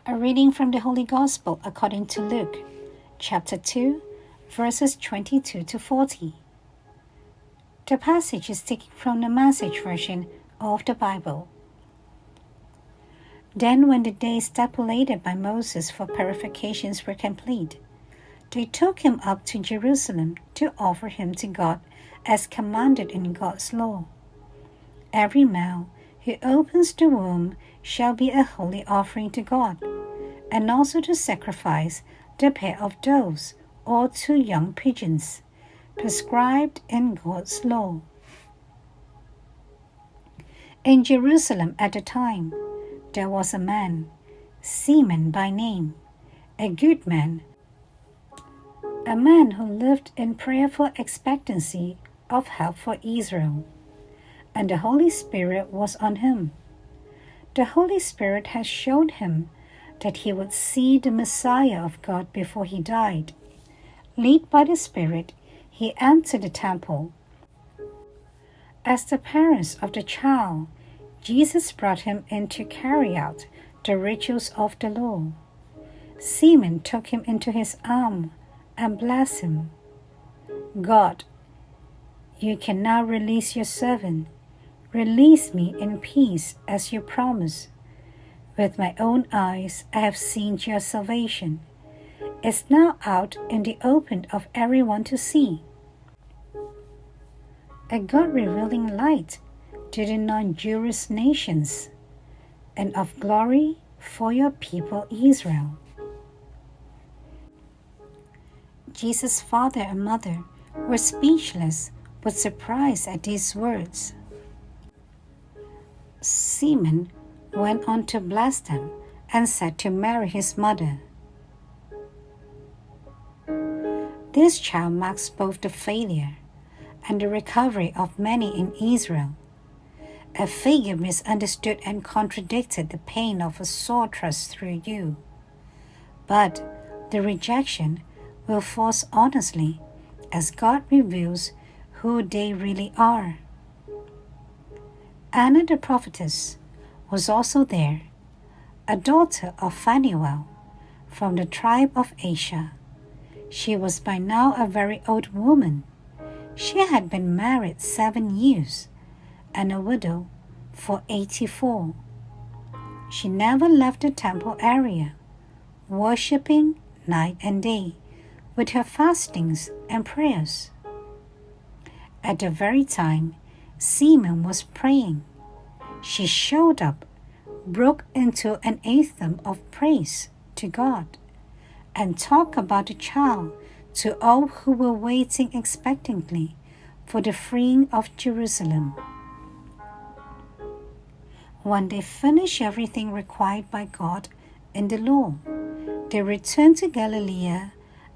A reading from the Holy Gospel according to Luke, chapter 2, verses 22 to 40. The passage is taken from the Message version of the Bible. Then when the days stipulated by Moses for purifications were complete, they took him up to Jerusalem to offer him to God as commanded in God's law. Every male who opens the womb shall be a holy offering to God, and also to sacrifice the pair of doves or 2 young pigeons, prescribed in God's law. In Jerusalem at the time, there was a man, Simeon by name, a good man, a man who lived in prayerful expectancy of help for Israel, and the Holy Spirit was on him. The Holy Spirit had shown him that he would see the Messiah of God before he died. Led by the Spirit, he entered the temple. As the parents of the child, Jesus brought him in to carry out the rituals of the law. Simeon took him into his arms and blessed him. God, you can now release your servant. Release me in peace as you promised. With my own eyes I have seen your salvation. It's now out in the open of everyone to see. A God-revealing light to the non-Jewish nations, and of glory for your people Israel. Jesus' father and mother were speechless with surprise at these words. Simeon went on to bless them and said to Mary his mother, "This child marks both the failure and the recovery of many in Israel. A figure misunderstood and contradicted the pain of a sore thrust through you. But the rejection will force honestly as God reveals who they really are." Anna the prophetess was also there, a daughter of Phanuel from the tribe of Asher. She was by now a very old woman. She had been married 7 years and a widow for 84. She never left the temple area, worshipping night and day with her fastings and prayers. At the very time Simeon was praying, she showed up, broke into an anthem of praise to God, and talked about the child to all who were waiting expectantly for the freeing of Jerusalem. When they finished everything required by God in the law, they returned to Galilee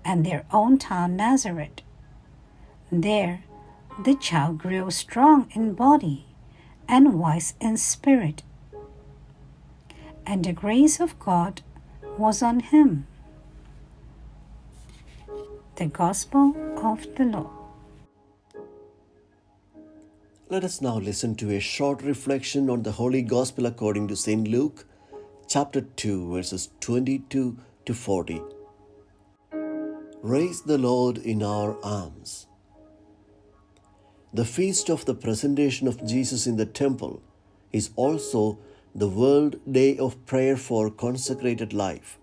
and their own town Nazareth. There, the child grew strong in body and wise in spirit, and the grace of God was on him. The Gospel of the Lord. Let us now listen to a short reflection on the Holy Gospel according to St. Luke, chapter 2, verses 22 to 40. Raise the Lord in our arms. The feast of the presentation of Jesus in the temple is also the World Day of Prayer for Consecrated Life,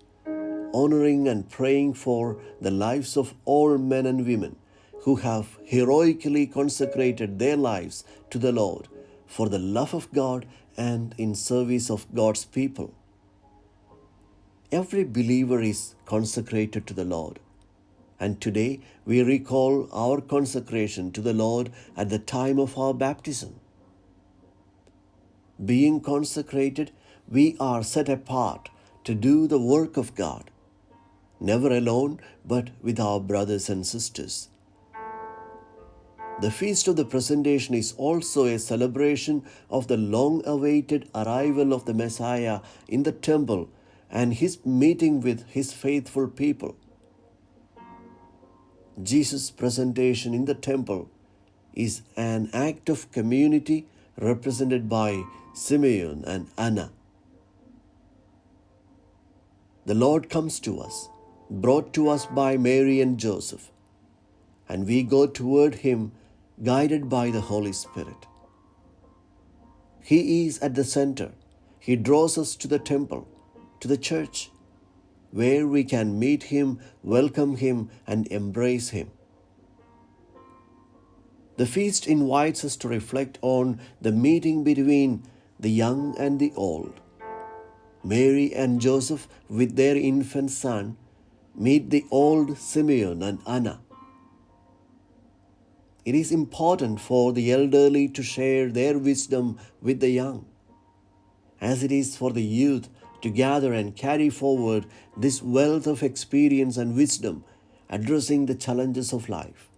honoring and praying for the lives of all men and women who have heroically consecrated their lives to the Lord for the love of God and in service of God's people. Every believer is consecrated to the Lord. And today we recall our consecration to the Lord at the time of our baptism. Being consecrated, we are set apart to do the work of God, never alone, but with our brothers and sisters. The Feast of the Presentation is also a celebration of the long-awaited arrival of the Messiah in the temple and his meeting with his faithful people. Jesus' presentation in the temple is an act of community represented by Simeon and Anna. The Lord comes to us, brought to us by Mary and Joseph, and we go toward Him guided by the Holy Spirit. He is at the center. He draws us to the temple, to the church, where we can meet Him, welcome Him, and embrace Him. The feast invites us to reflect on the meeting between the young and the old. Mary and Joseph, with their infant son, meet the old Simeon and Anna. It is important for the elderly to share their wisdom with the young, as it is for the youth to gather and carry forward this wealth of experience and wisdom, addressing the challenges of life.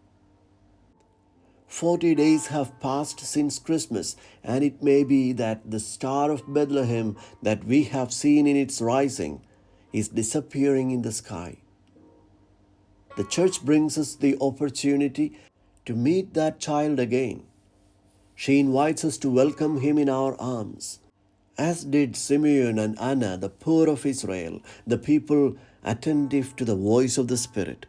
40 days have passed since Christmas, and it may be that the star of Bethlehem that we have seen in its rising is disappearing in the sky. The church brings us the opportunity to meet that child again. She invites us to welcome him in our arms, as did Simeon and Anna, the poor of Israel, the people attentive to the voice of the Spirit.